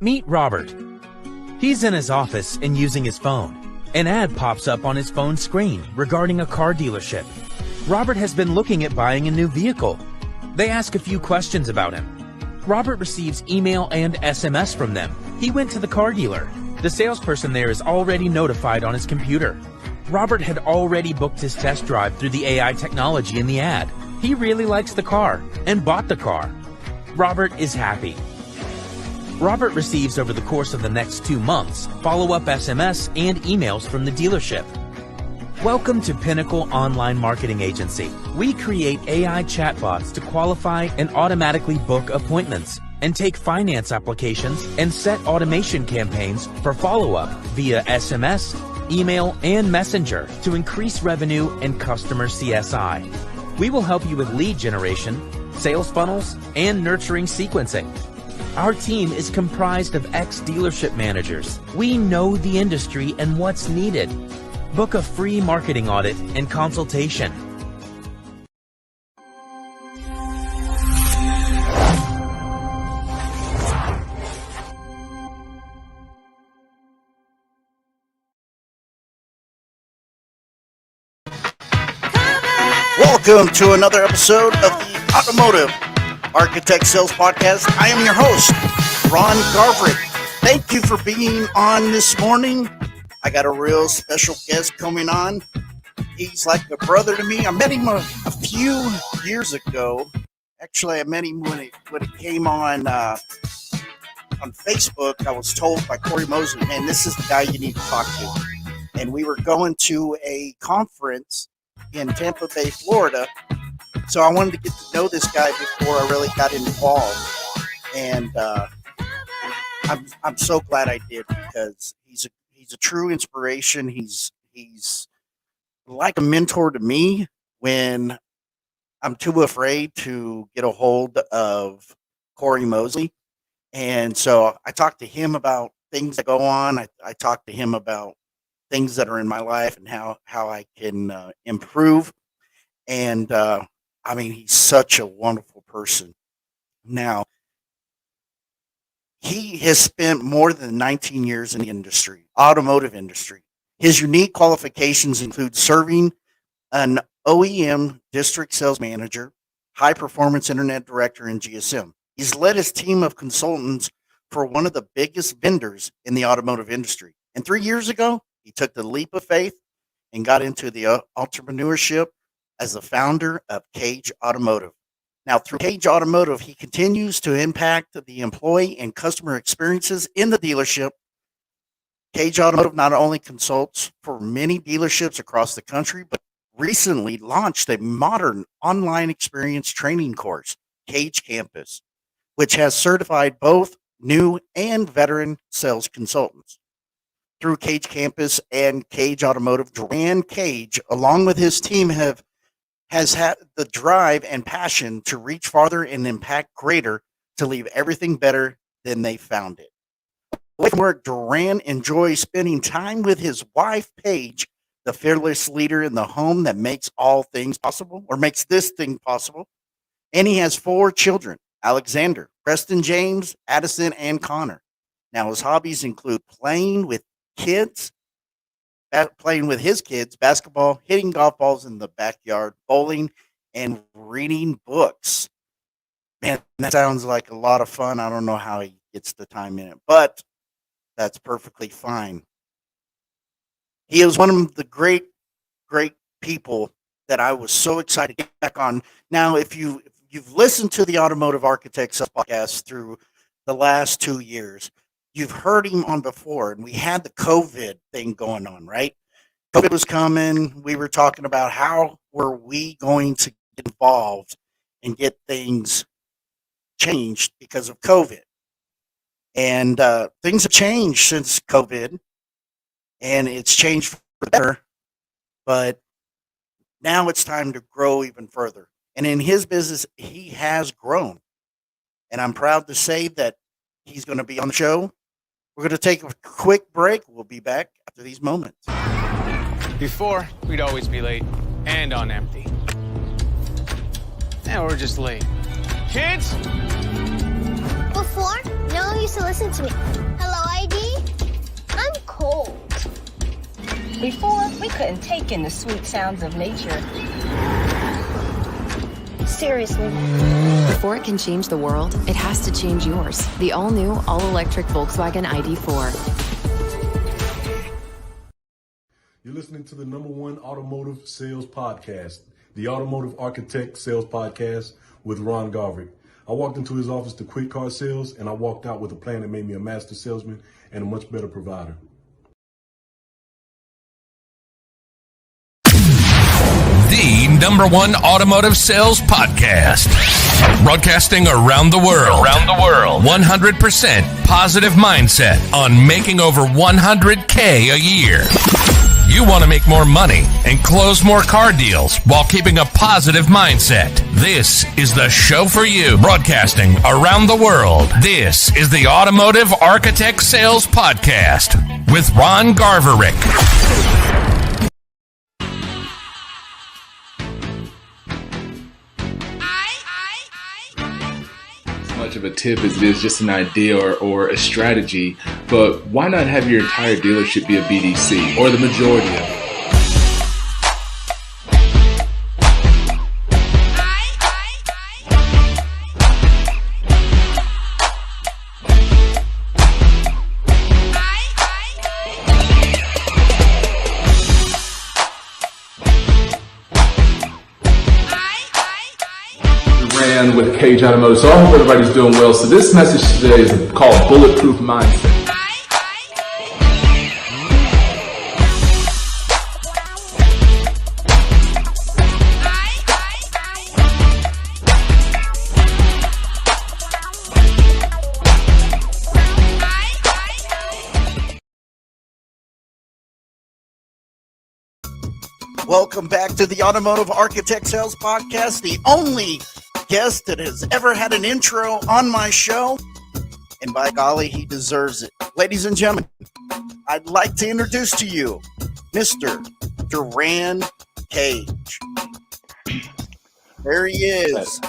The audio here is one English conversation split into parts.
Meet Robert. He's in his office and using his phone. An ad pops up on his phone screen regarding a car dealership. Robert has been looking at buying a new vehicle. They ask a few questions about him. Robert receives email and SMS from them. He went to the car dealer. The salesperson there is already notified on his computer. Robert had already booked his test drive through the AI technology in the ad. He really likes the car and bought the car. Robert is happy. Robert receives over the course of the next 2 months follow-up SMS and emails from the dealership. Welcome to Pinnacle Online Marketing Agency. We create AI chatbots to qualify and automatically book appointments and take finance applications and set automation campaigns for follow-up via SMS, email, and messenger to increase revenue and customer CSI. We will help you with lead generation, sales funnels, and nurturing sequencing. Our team is comprised of ex-dealership managers. We know the industry and what's needed. Book a free marketing audit and consultation. Welcome to another episode of the Automotive Architect Sales Podcast. I am your host, Ron Garverick. Thank you for being on this morning. I got a real special guest coming on. He's like a brother to me. I met him a few years ago. Actually, I met him when it came on Facebook. I was told by Corey Mosley, man, this is the guy you need to talk to. And we were going to a conference in Tampa Bay, Florida. So I wanted to get to know this guy before I really got involved. And I'm so glad I did, because he's a true inspiration. He's like a mentor to me when I'm too afraid to get a hold of Corey Mosley. And so I talked to him about things that go on. I talked to him about things that are in my life and how I can improve. And I mean, he's such a wonderful person. Now, he has spent more than 19 years in the industry, automotive industry. His unique qualifications include serving an OEM district sales manager, high performance internet director, and GSM. He's led his team of consultants for one of the biggest vendors in the automotive industry. And 3 years ago, he took the leap of faith and got into the entrepreneurship as the founder of Cage Automotive. Now, through Cage Automotive, he continues to impact the employee and customer experiences in the dealership. Cage Automotive not only consults for many dealerships across the country, but recently launched a modern online experience training course, Cage Campus, which has certified both new and veteran sales consultants. Through Cage Campus and Cage Automotive, Durran Cage, along with his team, has had the drive and passion to reach farther and impact greater, to leave everything better than they found it. Away from work, Durran enjoys spending time with his wife, Paige, the fearless leader in the home that makes all things possible, or makes this thing possible. And he has 4 children, Alexander, Preston, James, Addison, and Connor. Now, his hobbies include playing with his kids, basketball, hitting golf balls in the backyard, bowling, and reading books. Man, that sounds like a lot of fun. I don't know how he gets the time in it, but that's perfectly fine. He is one of the great people that I was so excited to get back on. Now, if you've listened to the Automotive Architects podcast through the last 2 years, you've heard him on before, and we had the COVID thing going on, right? COVID was coming. We were talking about how were we going to get involved and get things changed because of COVID. And things have changed since COVID, and it's changed for the better, but now it's time to grow even further. And in his business, he has grown. And I'm proud to say that he's going to be on the show. We're going to take a quick break. We'll be back after these moments. Before, we'd always be late and on empty. Now we're just late. Kids? Before, no one used to listen to me. Hello, ID? I'm cold. Before, we couldn't take in the sweet sounds of nature. Seriously. Before it can change the world, it has to change yours. The all-new, all-electric Volkswagen ID4. You're listening to the #1 automotive sales podcast, the Automotive Architect Sales Podcast with Ron Garvey. I walked into his office to quit car sales, and I walked out with a plan that made me a master salesman and a much better provider. The #1 automotive sales podcast, broadcasting around the world. 100% positive mindset on making over $100K a year. You want to make more money and close more car deals while keeping a positive mindset. This is the show for you. Broadcasting around the world. This is the Automotive Architect Sales Podcast with Ron Garverick. Much of a tip as it is just an idea or a strategy, but why not have your entire dealership be a BDC or the majority of it? Durran with Cage Automotive. So I hope everybody's doing well. So this message today is called Bulletproof Mindset. Welcome back to the Automotive Architect Sales Podcast, the only guest that has ever had an intro on my show, and by golly, he deserves it. Ladies and gentlemen, I'd like to introduce to you Mr. Durran Cage. There he is.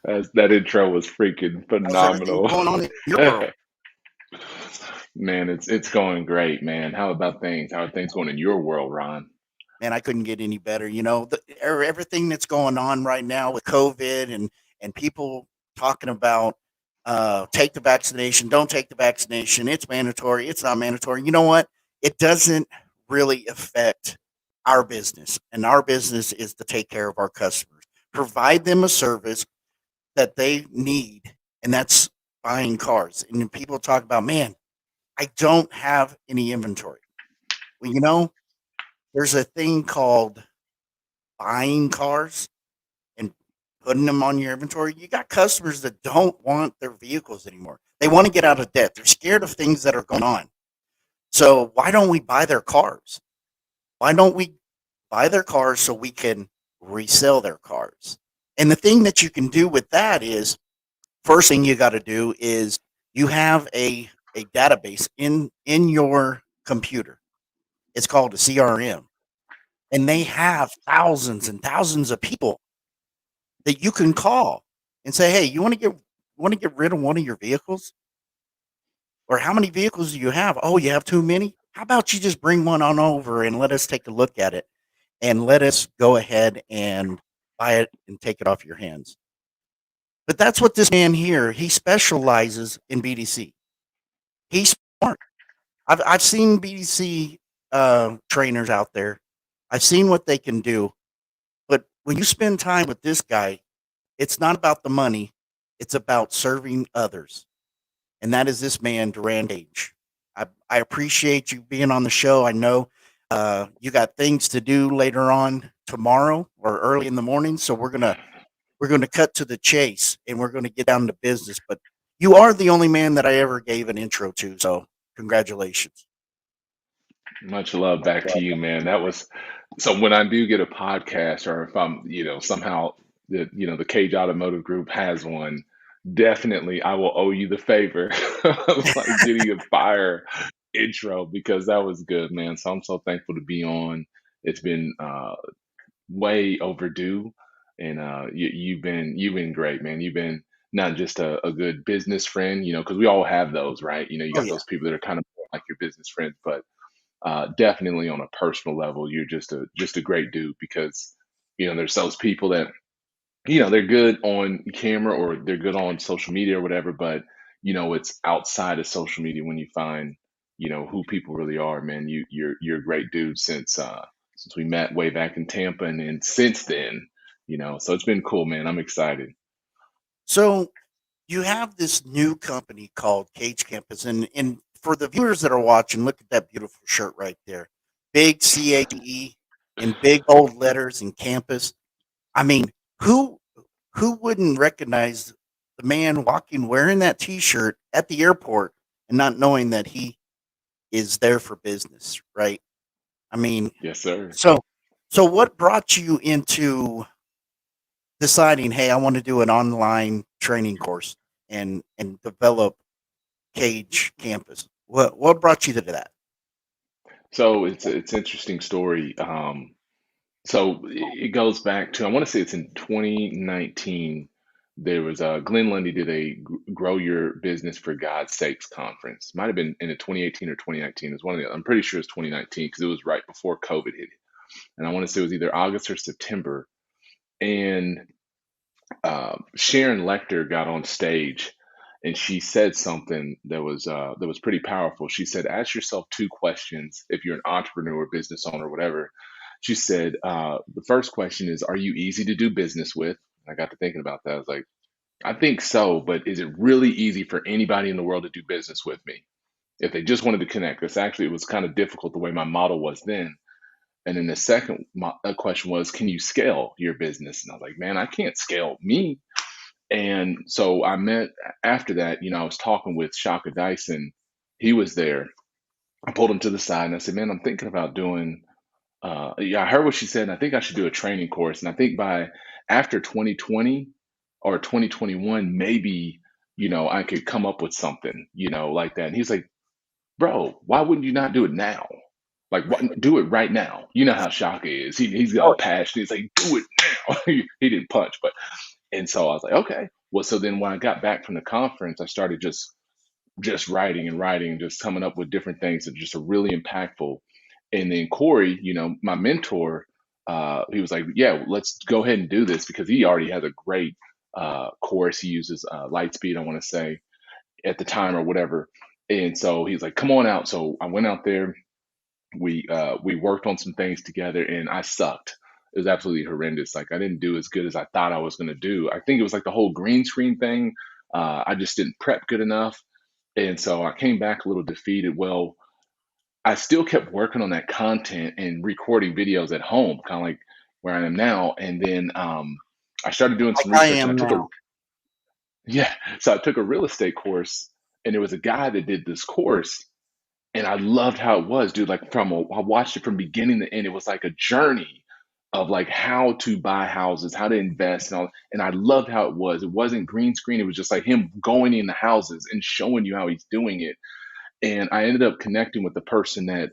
That intro was freaking phenomenal. How's everything going on in your world? Man, it's going great, man. How about things? How are things going in your world, Ron? Man, I couldn't get any better. You know, everything that's going on right now with COVID and people talking about take the vaccination, don't take the vaccination. It's mandatory. It's not mandatory. You know what? It doesn't really affect our business. And our business is to take care of our customers, provide them a service that they need. And that's buying cars. And then people talk about, man, I don't have any inventory. Well, you know, there's a thing called buying cars and putting them on your inventory. You got customers that don't want their vehicles anymore. They want to get out of debt. They're scared of things that are going on. So why don't we buy their cars? Why don't we buy their cars so we can resell their cars? And the thing that you can do with that is, first thing you got to do is you have a database in your computer. It's called a CRM. And they have thousands and thousands of people that you can call and say, hey, you want to get rid of one of your vehicles? Or how many vehicles do you have? Oh, you have too many? How about you just bring one on over and let us take a look at it and let us go ahead and buy it and take it off your hands. But that's what this man here, he specializes in BDC. He's smart. I've seen BDC trainers out there. I've seen what they can do. But when you spend time with this guy, it's not about the money. It's about serving others. And that is this man, Durran Cage. I appreciate you being on the show. I know you got things to do later on tomorrow or early in the morning. So we're gonna cut to the chase and we're gonna get down to business. But you are the only man that I ever gave an intro to. So congratulations. Much love back to you, man. That was so when I do get a podcast or if I'm, somehow the Cage Automotive Group has one, definitely I will owe you the favor of like getting a fire intro because that was good, man. So I'm so thankful to be on. It's been way overdue, and you've been great, man. You've been not just a good business friend, because we all have those, right? You Oh got yeah. those people that are kind of like your business friends, but definitely on a personal level, you're just a great dude because there's those people that they're good on camera or they're good on social media or whatever, but it's outside of social media when you find who people really are, man. You're a great dude since we met way back in Tampa, and then since then, so it's been cool, man. I'm excited. So you have this new company called Cage Campus, and for the viewers that are watching, look at that beautiful shirt right there, big CAE in big old letters in campus. I mean, who who wouldn't recognize the man walking wearing that T-shirt at the airport and not knowing that he is there for business, right? I mean, Yes, sir. so so what brought you into deciding, hey, I want to do an online training course and develop Cage Campus? What brought you to that? So it's interesting story. So it goes back to, I want to say it's in 2019. There was Glenn Lundy did a Grow Your Business for God's Sakes conference. Might have been in a 2018 or 2019. It's one of the. I'm pretty sure it's 2019 because it was right before COVID hit. And I want to say it was either August or September. And Sharon Lecter got on stage, and she said something that was pretty powerful. She said, "Ask yourself two questions if you're an entrepreneur, business owner, whatever." She said, "The first question is, are you easy to do business with?" I got to thinking about that. I was like, I think so, but is it really easy for anybody in the world to do business with me if they just wanted to connect? Because actually, it was kind of difficult the way my model was then. And then the second question was, can you scale your business? And I was like, man, I can't scale me. And so I met after that, I was talking with Shaka Dyson. He was there. I pulled him to the side and I said, man, I'm thinking about doing, yeah, I heard what she said, and I think I should do a training course. And I think by after 2020 or 2021, maybe, I could come up with something, like that. And he's like, bro, why wouldn't you not do it now? Like, what, do it right now. You know how Shaka is. He's got Oh, a passion. He's like, do it now. He didn't punch, but and so I was like, okay. Well, so then when I got back from the conference, I started just writing and writing and just coming up with different things that just are really impactful. And then Corey, my mentor, he was like, yeah, let's go ahead and do this because he already has a great course. He uses Lightspeed, I want to say, at the time or whatever. And so he's like, come on out. So I went out there. We worked on some things together, and I sucked. It was absolutely horrendous. Like I didn't do as good as I thought I was going to do. I think it was like the whole green screen thing. I just didn't prep good enough, and so I came back a little defeated. Well, I still kept working on that content and recording videos at home, kind of like where I am now. And then I started doing like some I research, and am I took a now. yeah. So I took a real estate course, and there was a guy that did this course, and I loved how it was, dude. Like I watched it from beginning to end. It was like a journey of like how to buy houses, how to invest, and all. And I loved how it was. It wasn't green screen. It was just like him going in the houses and showing you how he's doing it. And I ended up connecting with the person that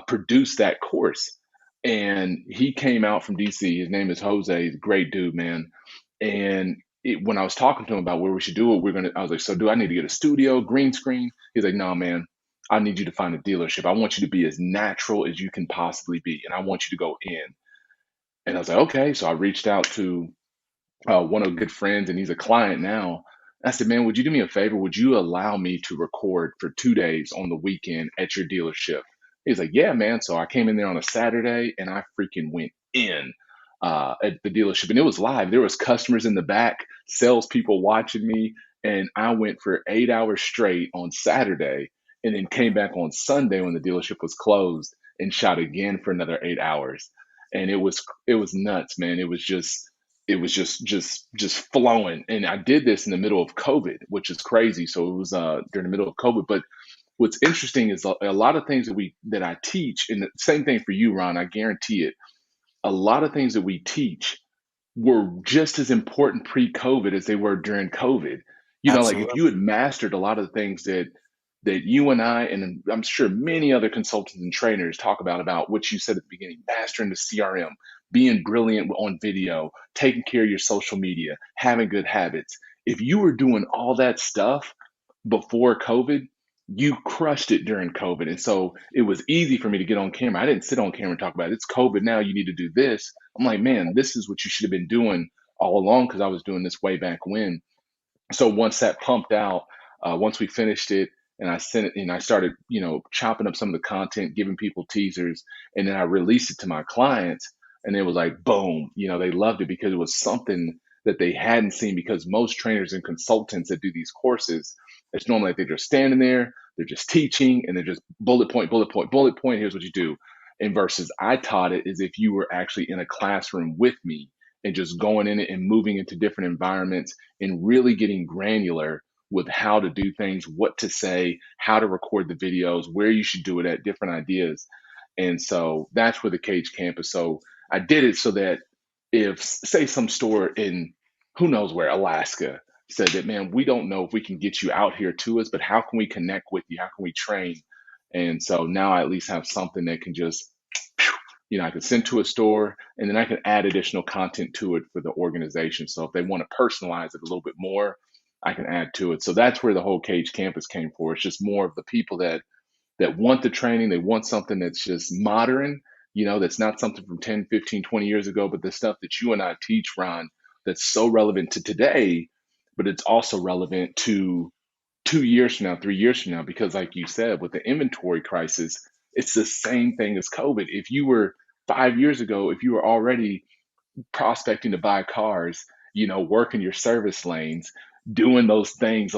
produced that course. And he came out from DC. His name is Jose. He's a great dude, man. And when I was talking to him about where we should do it, I was like, so do I need to get a studio, green screen? He's like, no, man, I need you to find a dealership. I want you to be as natural as you can possibly be. And I want you to go in. And I was like, okay. So I reached out to one of the good friends, and he's a client now. I said, man, would you do me a favor? Would you allow me to record for 2 days on the weekend at your dealership? He's like, yeah, man. So I came in there on a Saturday, and I freaking went in at the dealership, and it was live. There was customers in the back, salespeople watching me, and I went for 8 hours straight on Saturday, and then came back on Sunday when the dealership was closed and shot again for another 8 hours. And it was nuts, man. It was just flowing. And I did this in the middle of COVID, which is crazy. So it was during the middle of COVID. But what's interesting is a lot of things that I teach, and the same thing for you, Ron, I guarantee it. A lot of things that we teach were just as important pre-COVID as they were during COVID. Like if Absolutely. you had mastered a lot of the things that you and I, and I'm sure many other consultants and trainers talk about what you said at the beginning, mastering the CRM, being brilliant on video, taking care of your social media, having good habits. if you were doing all that stuff before COVID, you crushed it during COVID. And so it was easy for me to get on camera. I didn't sit on camera and talk about it. It's COVID now, you need to do this. I'm like, man, this is what you should have been doing all along, because I was doing this way back when. So once that pumped out, once we finished it and I sent it and I started, chopping up some of the content, giving people teasers, and then I released it to my clients, and it was like, boom, they loved it because it was something that they hadn't seen, because most trainers and consultants that do these courses, it's normally like they're just standing there, they're just teaching, and they're just bullet point, bullet point, bullet point, here's what you do. And versus I taught it as if you were actually in a classroom with me and just going in it and moving into different environments and really getting granular with how to do things, what to say, how to record the videos, where you should do it at, different ideas. And so that's where the Cage Campus. So I did it so that if, say, some store in who knows where, Alaska, said that, man, we don't know if we can get you out here to us, but how can we connect with you? How can we train? And so now I at least have something that can just, I can send to a store, and then I can add additional content to it for the organization. So if they want to personalize it a little bit more, I can add to it. So that's where the whole Cage Campus came for. It's just more of the people that want the training. They want something that's just modern, that's not something from 10, 15, 20 years ago, but the stuff that you and I teach, Ron, that's so relevant to today, but it's also relevant to 2 years from now, 3 years from now, because like you said, with the inventory crisis, it's the same thing as COVID. If you were 5 years ago, if you were already prospecting to buy cars, working your service lanes, doing those things,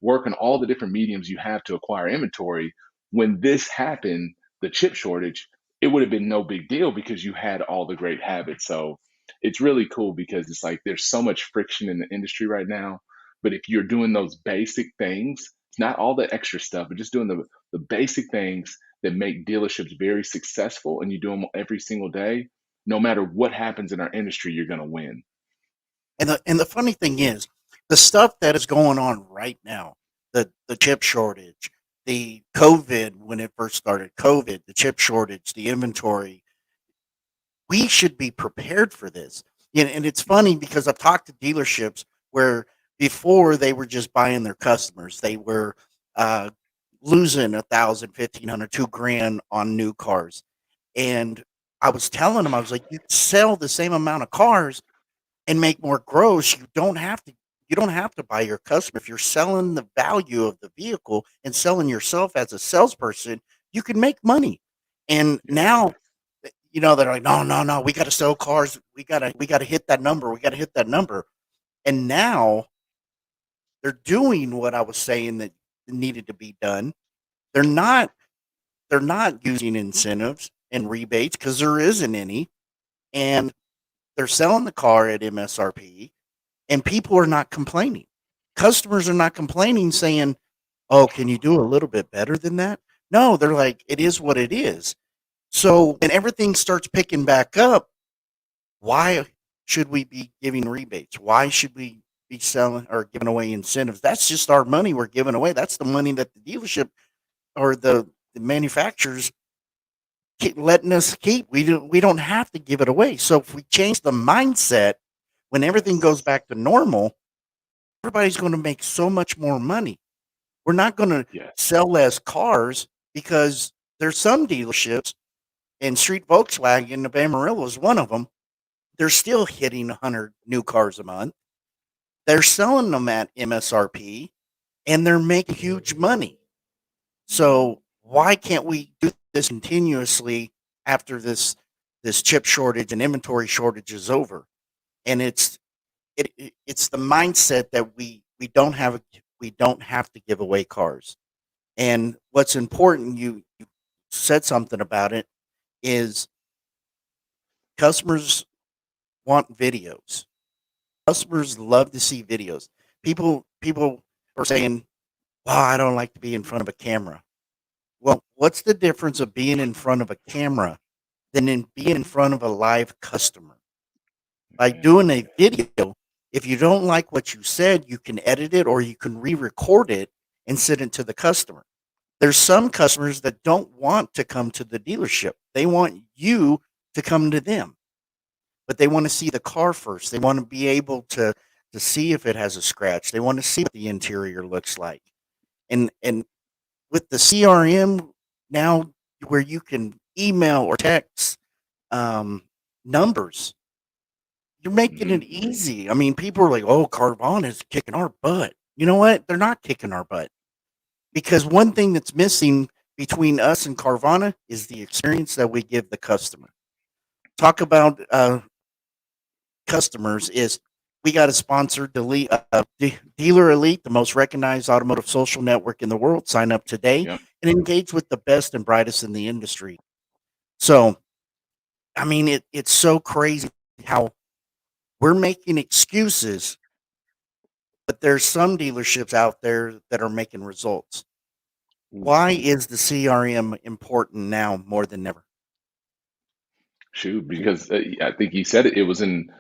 working all the different mediums you have to acquire inventory, when this happened, the chip shortage, it would have been no big deal because you had all the great habits. So it's really cool because it's like there's so much friction in the industry right now. But if you're doing those basic things, it's not all the extra stuff, but just doing the basic things that make dealerships very successful, and you do them every single day, no matter what happens in our industry, you're going to win. And the funny thing is, the stuff that is going on right now, the chip shortage, the COVID when it first started, COVID, the chip shortage, the inventory, we should be prepared for this. And it's funny because I've talked to dealerships where before they were just buying their customers, they were uh, losing 1,000, 1,500, $2,000 on new cars. And I was telling them, I was like, you sell the same amount of cars and make more gross. You don't have to buy your customer. If you're selling the value of the vehicle and selling yourself as a salesperson, you can make money. And now, they're like, no, no, no, we got to sell cars. We got to hit that number. We got to hit that number. And now they're doing what I was saying that needed to be done. They're not they're not using incentives and rebates because there isn't any, and they're selling the car at MSRP, and people are not complaining. Customers are not complaining, saying, "Oh, can you do a little bit better than that?" No, they're like, "It is what it is." So when everything starts picking back up, why should we be giving rebates? Why should we be selling or giving away incentives? That's just our money we're giving away. That's the money that the dealership or the manufacturers keep letting us keep. We don't have to give it away. So if we change the mindset, when everything goes back to normal, everybody's going to make so much more money. We're not going to Yeah. sell less cars because there's some dealerships, and Street Volkswagen of Amarillo is one of them. They're still hitting 100 new cars a month. They're selling them at MSRP, and they're making huge money. So why can't we do this continuously after this chip shortage and inventory shortage is over? And it's the mindset that we don't have to give away cars. And what's important, you said something about it, is customers want videos. Customers love to see videos. People are saying, "Well, I don't like to be in front of a camera." Well, what's the difference of being in front of a camera than in being in front of a live customer? By Yeah. doing a video, if you don't like what you said, you can edit it or you can re-record it and send it to the customer. There's some customers that don't want to come to the dealership. They want you to come to them, but they want to see the car first. They want to be able to to see if it has a scratch. They want to see what the interior looks like. And with the CRM now, where you can email or text um, numbers, you're making it easy. I mean, people are like, "Oh, Carvana is kicking our butt." You know what? They're not kicking our butt, because one thing that's missing between us and Carvana is the experience that we give the customer. Talk about customers is we got a sponsored Dealer Elite, the most recognized automotive social network in the world. Sign up today Yep. and engage with the best and brightest in the industry. So, I mean, it's so crazy how we're making excuses, but there's some dealerships out there that are making results. Why is the CRM important now more than ever? Shoot, because I think you said it. It was in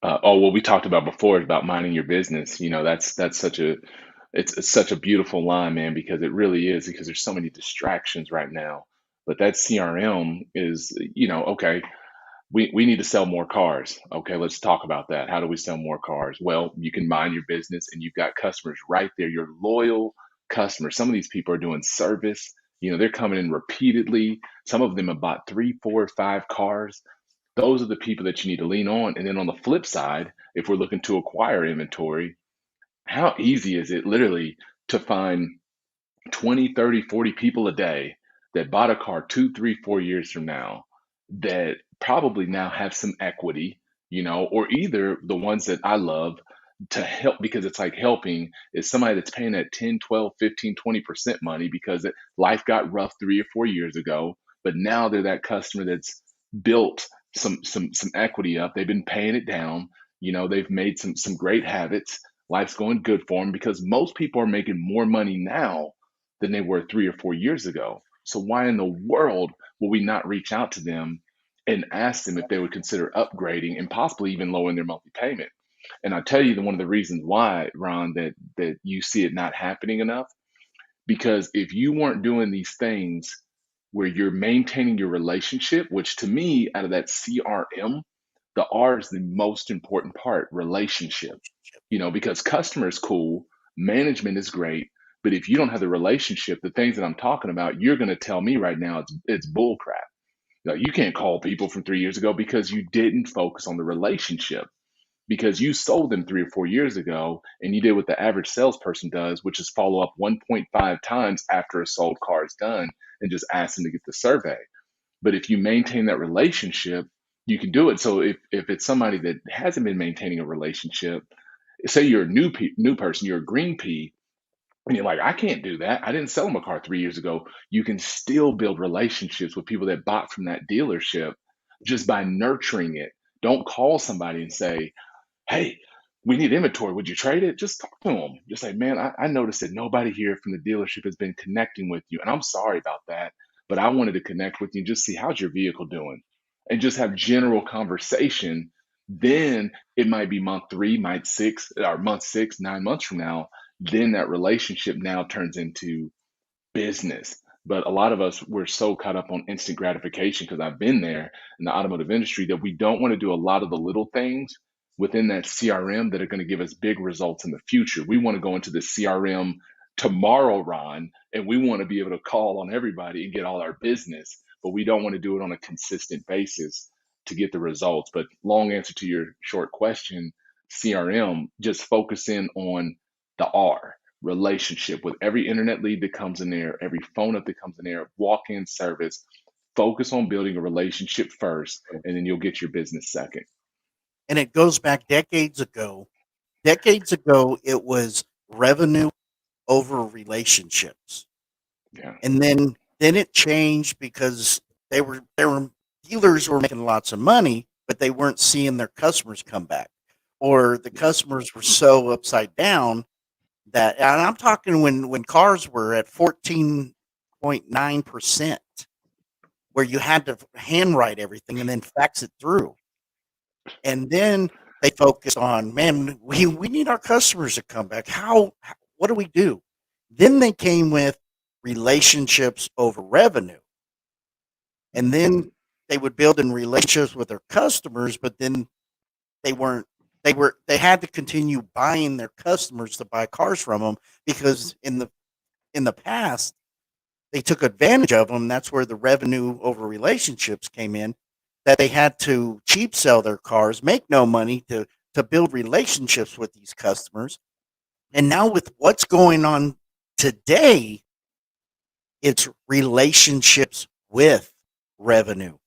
what we talked about before about minding your business. That's such a it's such a beautiful line, man, because it really is, because there's so many distractions right now. But that CRM is, okay, we need to sell more cars. Okay, let's talk about that. How do we sell more cars? Well, you can mind your business and you've got customers right there, your loyal customers. Some of these people are doing service. They're coming in repeatedly. Some of them have bought three, four, five cars. Those are the people that you need to lean on. And then on the flip side, if we're looking to acquire inventory, how easy is it literally to find 20, 30, 40 people a day that bought a car 2, 3, 4 years from now that probably now have some equity, or either the ones that I love to help, because it's like helping is somebody that's paying that 10, 12, 15, 20% money because life got rough 3 or 4 years ago, but now they're that customer that's built some equity up. They've been paying it down. They've made some great habits. Life's going good for them because most people are making more money now than they were 3 or 4 years ago. So why in the world will we not reach out to them and ask them if they would consider upgrading and possibly even lowering their monthly payment? And I tell you, one of the reasons why, Ron, that you see it not happening enough, because if you weren't doing these things where you're maintaining your relationship, which to me, out of that CRM, the R is the most important part, relationship. Because customer is cool, management is great, but if you don't have the relationship, the things that I'm talking about, you're going to tell me right now it's bull crap. You can't call people from 3 years ago because you didn't focus on the relationship, because you sold them 3 or 4 years ago and you did what the average salesperson does, which is follow up 1.5 times after a sold car is done and just ask them to get the survey. But if you maintain that relationship, you can do it. So if it's somebody that hasn't been maintaining a relationship, say you're a new person, you're a green pea, and you're like, I can't do that. I didn't sell them a car 3 years ago. You can still build relationships with people that bought from that dealership just by nurturing it. Don't call somebody and say, hey, we need inventory. Would you trade it? Just talk to them. Just say, man, I noticed that nobody here from the dealership has been connecting with you. And I'm sorry about that, but I wanted to connect with you and just see how's your vehicle doing and just have general conversation. Then it might be month 3, month 6, 9 months from now. Then that relationship now turns into business. But a lot of us, we're so caught up on instant gratification, because I've been there in the automotive industry, that we don't want to do a lot of the little things within that CRM that are going to give us big results in the future. We want to go into the CRM tomorrow, Ron, and we want to be able to call on everybody and get all our business, but we don't want to do it on a consistent basis to get the results. But long answer to your short question, CRM, just focus in on the R, relationship, with every internet lead that comes in there, every phone up that comes in there, walk-in service. Focus on building a relationship first, and then you'll get your business second. And it goes back decades ago. Decades ago, it was revenue over relationships. Yeah. And then it changed because they were dealers were making lots of money, but they weren't seeing their customers come back, or the customers were so upside down that, and I'm talking when cars were at 14.9%, where you had to handwrite everything and then fax it through. And then they focused on, man, we need our customers to come back. What do we do? Then they came with relationships over revenue. And then they would build in relationships with their customers, but then they weren't they had to continue buying their customers to buy cars from them because in the past they took advantage of them. That's where the revenue over relationships came in. That they had to cheap sell their cars, make no money to build relationships with these customers. And now with what's going on today, it's relationships with revenue.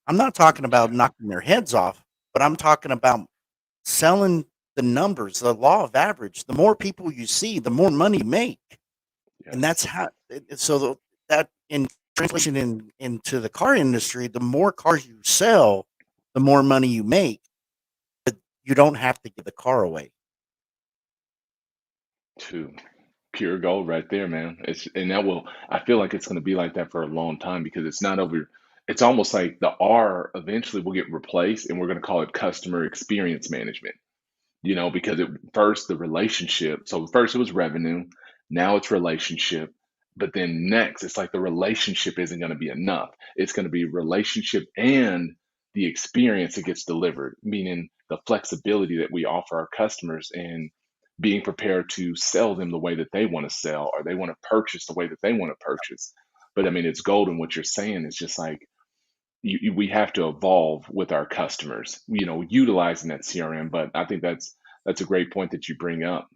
I'm not talking about knocking their heads off, but I'm talking about selling the numbers, the law of average. The more people you see, the more money you make. And that's Yes. how, that in translation into the car industry, the more cars you sell, the more money you make, but you don't have to give the car away. Two. Pure gold right there, man. And that will, I feel like it's going to be like that for a long time because it's not over. It's almost like the R eventually will get replaced and we're going to call it customer experience management, because first the relationship. So first it was revenue, now it's relationship. But then next, it's like the relationship isn't going to be enough. It's going to be relationship and the experience that gets delivered, meaning the flexibility that we offer our customers and being prepared to sell them the way that they want to sell or they want to purchase the way that they want to purchase. But I mean, it's golden what you're saying. It's just like we have to evolve with our customers, utilizing that CRM. But I think that's a great point that you bring up.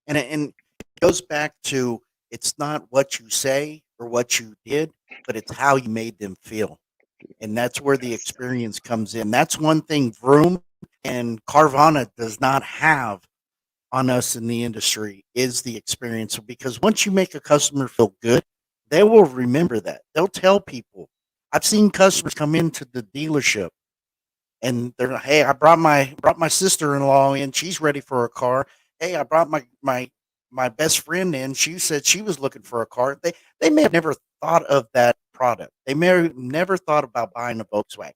And it goes back to it's not what you say or what you did, but it's how you made them feel. And that's where the Yes. experience comes in. That's one thing Vroom and Carvana does not have on us in the industry is the experience. Because once you make a customer feel good, they will remember that. They'll tell people. I've seen customers come into the dealership and they're like, "Hey, I brought my sister in law in. She's ready for a car. Hey, I brought my best friend in. She said she was looking for a car." They may have never thought of that product. They may have never thought about buying a Volkswagen,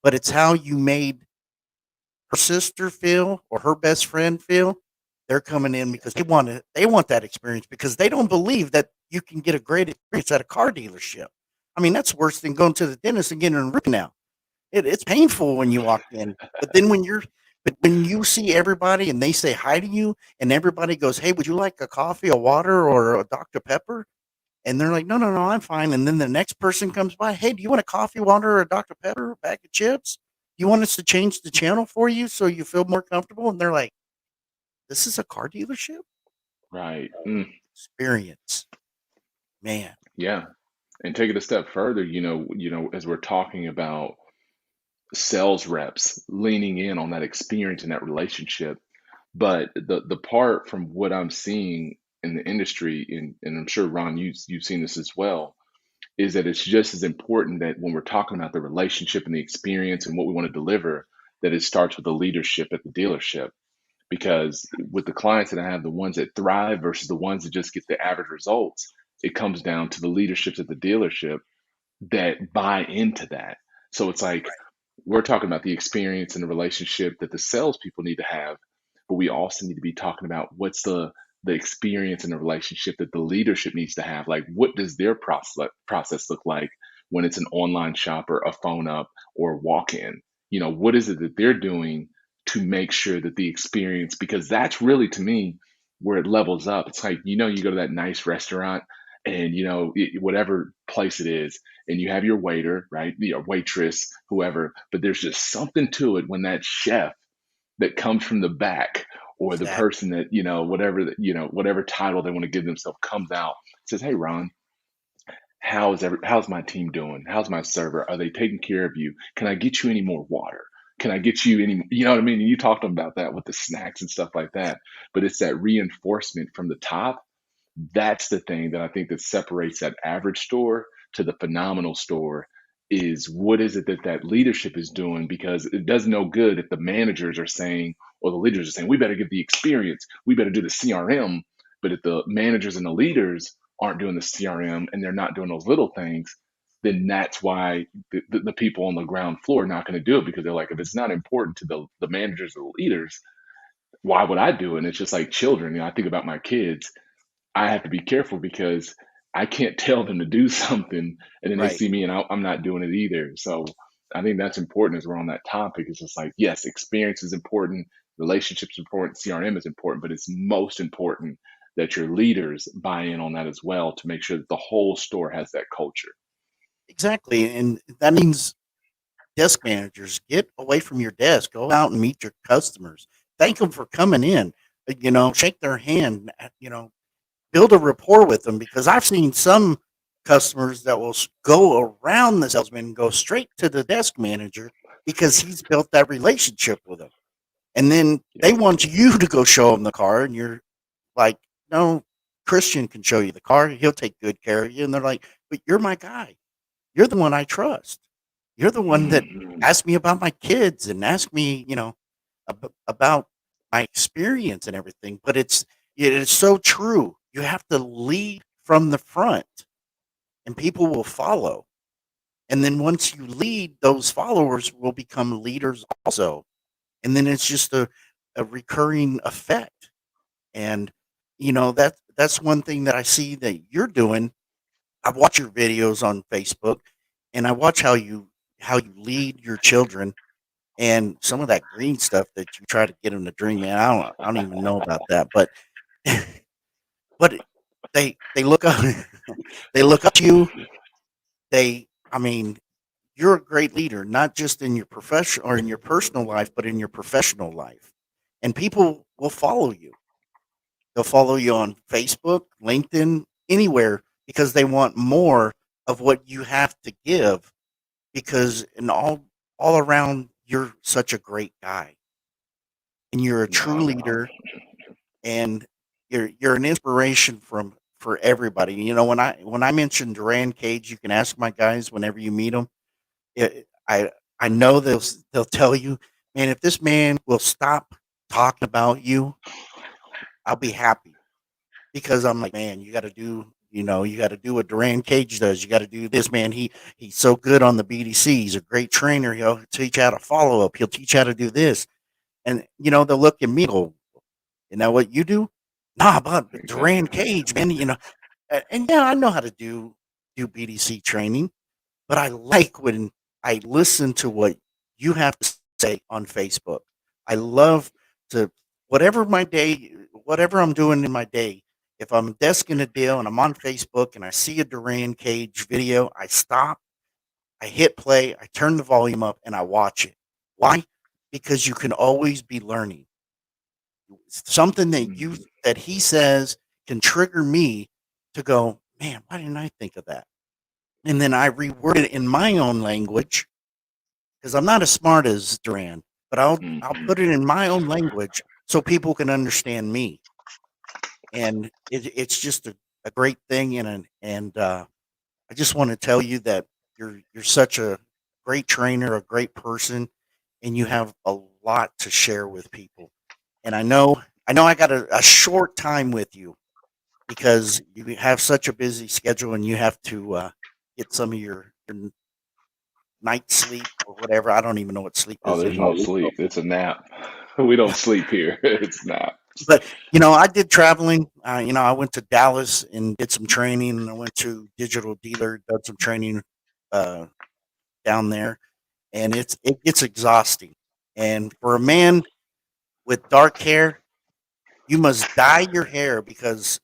but it's how you made her sister feel or her best friend feel. They're coming in because they want that experience because they don't believe that you can get a great experience at a car dealership. I mean, that's worse than going to the dentist and getting a root canal. It's painful when you walk in, but then when you see everybody and they say hi to you and everybody goes, "Hey, would you like a coffee, a water, or a Dr. Pepper?" And they're like, "No, no, no, I'm fine." And then the next person comes by, "Hey, do you want a coffee, water, or a Dr. Pepper, a bag of chips? You want us to change the channel for you so you feel more comfortable?" And they're like, "This is a car dealership?" Right. Experience, man. Yeah. And take it a step further, as we're talking about sales reps leaning in on that experience and that relationship. But the part from what I'm seeing in the industry, and I'm sure Ron, you've seen this as well, is that it's just as important that when we're talking about the relationship and the experience and what we want to deliver, that it starts with the leadership at the dealership. Because with the clients that I have, the ones that thrive versus the ones that just get the average results, it comes down to the leaderships at the dealership that buy into that. So it's like we're talking about the experience and the relationship that the salespeople need to have, but we also need to be talking about what's the experience and the relationship that the leadership needs to have. Like, what does their process look like when it's an online shopper, a phone up, or a walk in? What is it that they're doing to make sure that the experience, because that's really to me where it levels up. It's like, you go to that nice restaurant and whatever place it is, and you have your waiter, right, your waitress, whoever, but there's just something to it when that chef that comes from the back, or the Exactly. person that whatever title they want to give themselves, comes out, says, "Hey Ron, how's my team doing? How's my server? Are they taking care of you? Can I get you any more water? Can I get you any, you know what I mean?" And you talked about that with the snacks and stuff like that, but it's that reinforcement from the top. That's the thing that I think that separates that average store to the phenomenal store, is what is it that that leadership is doing? Because it does no good if the managers are saying, or the leaders are saying, we better give the experience, we better do the CRM. But if the managers and the leaders aren't doing the CRM and they're not doing those little things, then that's why the people on the ground floor are not going to do it, because they're like, if it's not important to the managers or the leaders, why would I do it? And it's just like children. I think about my kids. I have to be careful because I can't tell them to do something and then they Right. see me and I'm not doing it either. So I think that's important as we're on that topic. It's just like, yes, experience is important, relationships important, CRM is important, but it's most important that your leaders buy in on that as well to make sure that the whole store has that culture. Exactly. And that means desk managers, get away from your desk, go out and meet your customers. Thank them for coming in, shake their hand, build a rapport with them, because I've seen some customers that will go around the salesman and go straight to the desk manager because he's built that relationship with them. And then they Yep. want you to go show them the car, and you're like, no, Christian can show you the car. He'll take good care of you. And they're like, but you're my guy. You're the one I trust. You're the one that Mhm. asked me about my kids and asked me, about my experience and everything. But it is so true. You have to lead from the front, and people will follow. And then once you lead, those followers will become leaders also. And then it's just a recurring effect. And that's one thing that I see that you're doing. I watch your videos on Facebook, and I watch how you lead your children, and some of that green stuff that you try to get them to drink, man. I don't even know about that, but but they look up they look up to you. I mean, you're a great leader, not just in your profession or in your personal life, but in your professional life. And people will follow you. They'll follow you on Facebook, LinkedIn, anywhere, because they want more of what you have to give, because in all around you're such a great guy, and you're a true No, leader, and you're an inspiration for everybody. When I mention Duran Cage, you can ask my guys whenever you meet them. I know they'll tell you, man, if this man will stop talking about you, I'll be happy, because I'm like, man, you got to do what Duran Cage does. You got to do this, man. He's so good on the BDC. He's a great trainer. He'll teach you how to follow up. He'll teach you how to do this, and they'll look at me and go, you know what you do? Nah, but Duran exactly. Cage, man. And yeah, I know how to do BDC training, but I like when I listen to what you have to say on Facebook. I love to whatever I'm doing in my day. If I'm desking a deal and I'm on Facebook and I see a Duran Cage video, I stop, I hit play, I turn the volume up, and I watch it. Why? Because you can always be learning. Something Mhm. that he says can trigger me to go, man, why didn't I think of that? And then I reword it in my own language, because I'm not as smart as Duran, but I'll Mhm. put it in my own language so people can understand me. And it's just a great thing, and I just want to tell you that you're such a great trainer, a great person, and you have a lot to share with people. And I know I got a short time with you, because you have such a busy schedule, and you have to get some of your night sleep or whatever. I don't even know what sleep Oh, is there's no anymore. sleep. It's a nap. We don't sleep here. It's naps. But I did traveling. I went to Dallas and did some training, and I went to Digital Dealer, did some training uh, down there, and it gets exhausting. And for a man with dark hair, you must dye your hair, because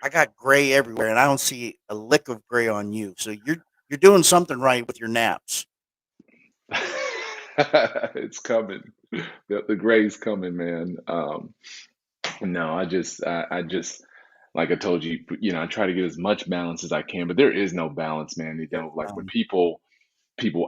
I got gray everywhere, and I don't see a lick of gray on you. So you're doing something right with your naps. It's coming. The gray's coming, man. No, I just, like I told you, I try to get as much balance as I can, but there is no balance, man. Like when people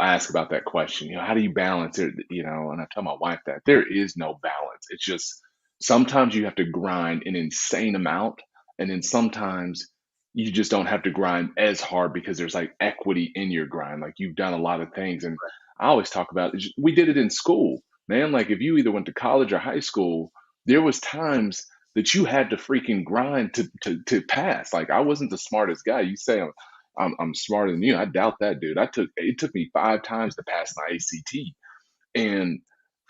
ask about that question, how do you balance it? And I tell my wife that there is no balance. It's just sometimes you have to grind an insane amount, and then sometimes you just don't have to grind as hard because there's like equity in your grind. Like you've done a lot of things, and I always talk about we did it in school, man. Like if you either went to college or high school, there was times that you had to freaking grind to pass. Like I wasn't the smartest guy. You say I'm smarter than you. I doubt that, dude. It took me 5 times to pass my ACT, and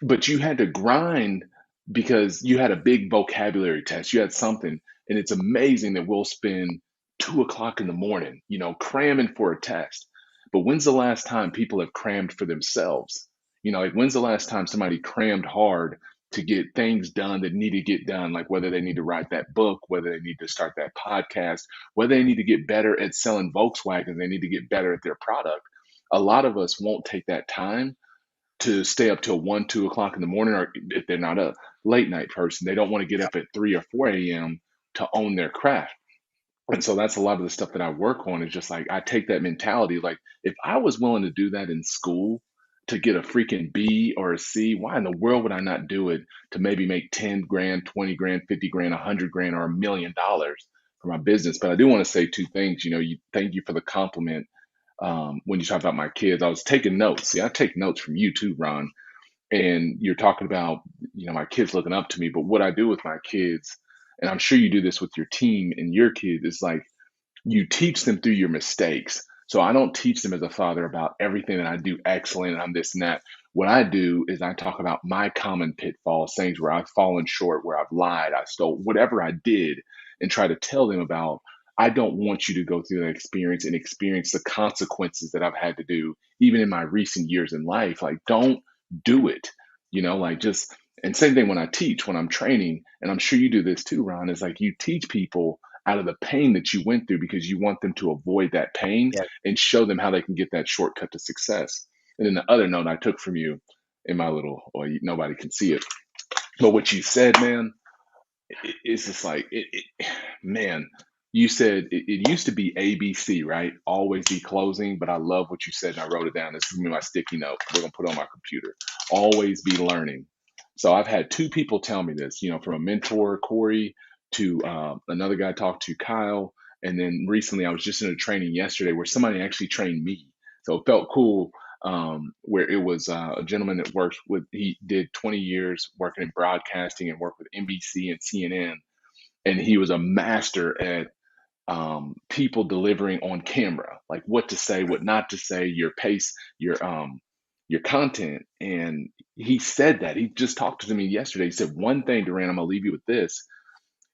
but you had to grind because you had a big vocabulary test. You had something, and it's amazing that we'll spend 2 o'clock in the morning, cramming for a test. But when's the last time people have crammed for themselves? Like when's the last time somebody crammed hard to get things done that need to get done, like whether they need to write that book, whether they need to start that podcast, whether they need to get better at selling Volkswagen, they need to get better at their product. A lot of us won't take that time to stay up till 1, 2 o'clock in the morning, or if they're not a late night person, they don't want to get up at 3 or 4 a.m. to own their craft. And so that's a lot of the stuff that I work on is just like I take that mentality. Like if I was willing to do that in school to get a freaking B or a C, why in the world would I not do it to maybe make 10 grand, 20 grand, 50 grand, 100 grand, or $1 million for my business? But I do want to say two things. Thank you for the compliment. When you talk about my kids, I was taking notes. See, I take notes from you too, Ron. And you're talking about, my kids looking up to me. But what I do with my kids, and I'm sure you do this with your team and your kids, is like you teach them through your mistakes. So I don't teach them as a father about everything that I do excellent and I'm this and that. What I do is I talk about my common pitfalls, things where I've fallen short, where I've lied, I stole, whatever I did, and try to tell them about. I don't want you to go through that experience and experience the consequences that I've had to do, even in my recent years in life. Like, don't do it, like just, and same thing when I teach, when I'm training, and I'm sure you do this too, Ron, is like you teach people out of the pain that you went through because you want them to avoid that pain Yeah. and show them how they can get that shortcut to success. And then the other note I took from you in my little, well, nobody can see it, but what you said, man, it's just like, man, you said it used to be ABC, right? Always be closing, but I love what you said and I wrote it down. This is gonna be my sticky note. We're gonna put it on my computer. Always be learning. So I've had two people tell me this, from a mentor, Corey, to another guy I talked to, Kyle. And then recently I was just in a training yesterday where somebody actually trained me. So it felt cool, where it was a gentleman that works with, he did 20 years working in broadcasting and worked with NBC and CNN. And he was a master at people delivering on camera, like what to say, what not to say, your pace, your content. And he said that he just talked to me yesterday. He said, one thing, Durran, I'm gonna leave you with this.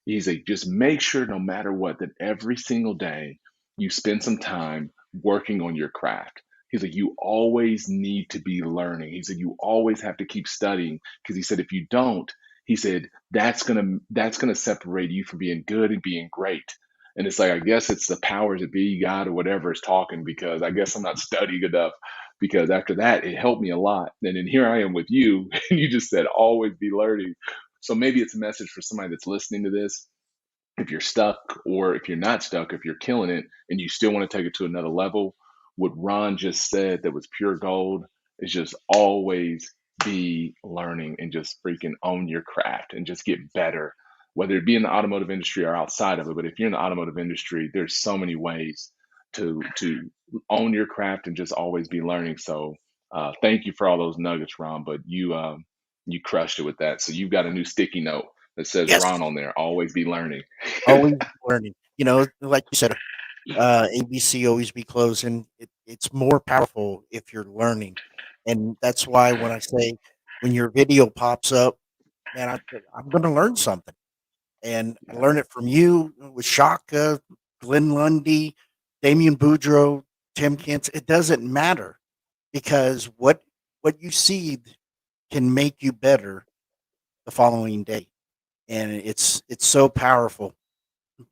He's like, just make sure no matter what, that every single day you spend some time working on your craft. He's like, you always need to be learning. He said, you always have to keep studying. Because he said, if you don't, he said, that's gonna separate you from being good and being great. And it's like, I guess it's the powers that be, God or whatever is talking, because I guess I'm not studying enough. Because after that, it helped me a lot. And then here I am with you, and you just said, always be learning. So maybe it's a message for somebody that's listening to this. If you're stuck, or if you're not stuck, if you're killing it and you still want to take it to another level, what Ron just said that was pure gold is just always be learning and just freaking own your craft and just get better, whether it be in the automotive industry or outside of it. But if you're in the automotive industry, there's so many ways to own your craft and just always be learning. So thank you for all those nuggets, Ron. But you crushed it with that. So you've got a new sticky note that says Yes. Ron on there. Always be learning. Always learning. Like you said, ABC always be closing. It's more powerful if you're learning, and that's why when I say when your video pops up, man, I'm going to learn something, and I learn it from you with Shaka, Glenn Lundy, Damian Boudreaux, Tim Kentz. It doesn't matter, because what you see can make you better the following day, and it's so powerful.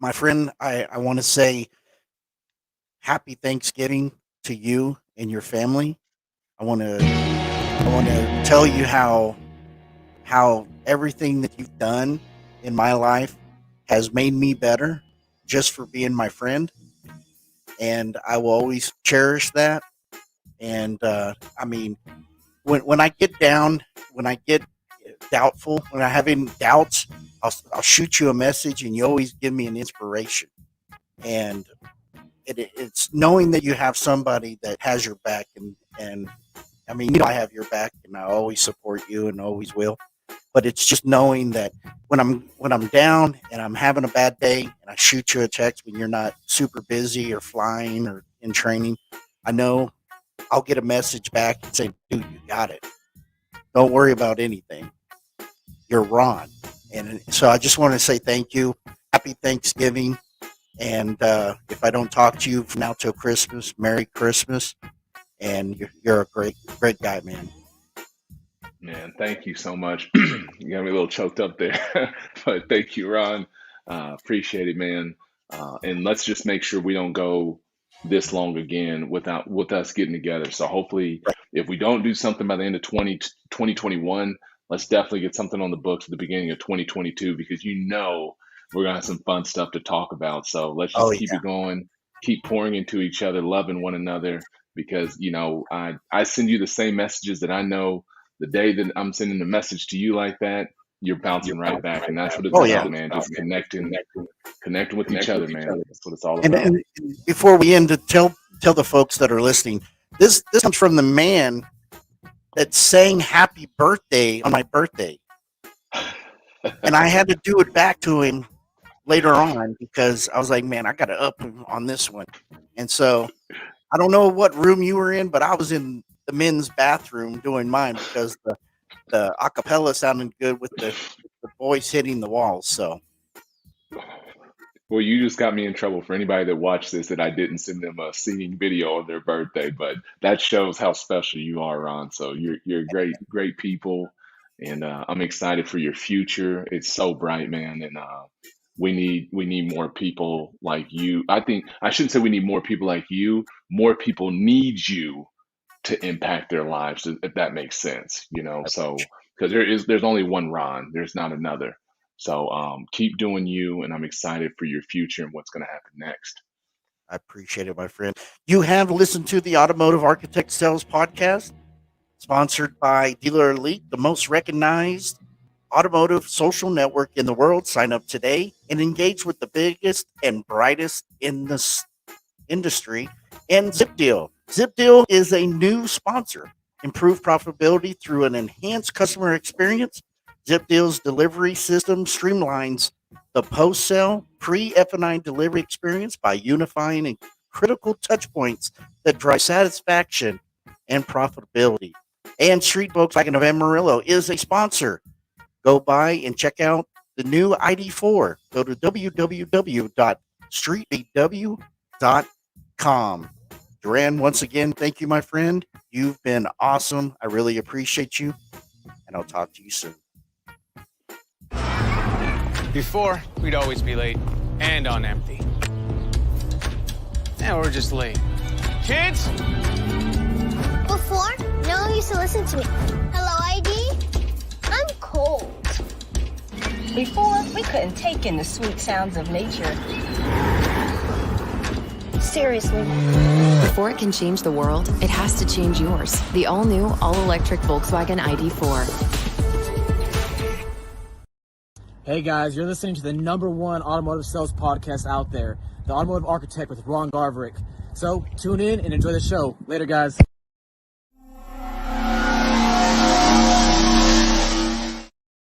My friend, I want to say happy Thanksgiving to you and your family. I want to tell you how everything that you've done in my life has made me better just for being my friend, and I will always cherish that. And I mean, when I get down, when I get doubtful, when I have any doubts, I'll shoot you a message, and you always give me an inspiration. And it's knowing that you have somebody that has your back, and I mean, I have your back, and I always support you, and always will. But it's just knowing that when I'm down and I'm having a bad day, and I shoot you a text when you're not super busy or flying or in training, I know I'll get a message back and say, "Dude, you got it. Don't worry about anything. You're Ron." And so I just want to say thank you. Happy Thanksgiving. And if I don't talk to you from now till Christmas, Merry Christmas. and you're a great guy, man. Man, thank you so much. You got me a little choked up there, but thank you, Ron. Appreciate it, man. And let's just make sure we don't go this long again without with us getting together. So hopefully, if we don't do something by the end of 2021, let's definitely get something on the books at the beginning of 2022 because we're gonna have some fun stuff to talk about. So let's just keep it going, keep pouring into each other, loving one another because I send you the same messages that I know. The day that I'm sending a message to you like that, you're bouncing right back, and that's what it's about, man. Just connecting with each other, man. That's what it's all about. And before we end, to tell the folks that are listening, this comes from the man that sang "Happy Birthday" on my birthday, and I had to do it back to him later on because I was like, man, I got to up him on this one, and so I don't know what room you were in, but I was in the men's bathroom doing mine because the acapella sounded good with the voice hitting the walls. So, well, you just got me in trouble for anybody that watched this that I didn't send them a singing video on their birthday, but that shows how special you are, Ron. So you're great people, and I'm excited for your future. It's so bright, man, and we need more people like you. I think I shouldn't say we need more people like you. More people need you to impact their lives, if that makes sense, so because there's only one Ron, there's not another. So keep doing you, and I'm excited for your future and what's going to happen next. I appreciate it, my friend. You have listened to the Automotive Architect Sales Podcast, sponsored by Dealer Elite, the most recognized automotive social network in the world. Sign up today and engage with the biggest and brightest in this industry. And ZipDeal. ZipDeal is a new sponsor. Improve profitability through an enhanced customer experience. ZipDeal's delivery system streamlines the post-sale pre-F&I delivery experience by unifying critical touch points that drive satisfaction and profitability. And Street Volkswagen of Amarillo is a sponsor. Go by and check out the new ID4. Go to www.streetbw.com. Durran, once again, thank you, my friend. You've been awesome. I really appreciate you, and I'll talk to you soon. Before, we'd always be late and on empty. Now we're just late. Kids? Before, no one used to listen to me. Hello, ID? I'm cold. Before, we couldn't take in the sweet sounds of nature. Seriously. Before it can change the world, it has to change yours. The all-new, all-electric Volkswagen ID4. Hey guys, you're listening to the #1 automotive sales podcast out there, the Automotive Architect with Ron Garverick. So tune in and enjoy the show. Later, guys.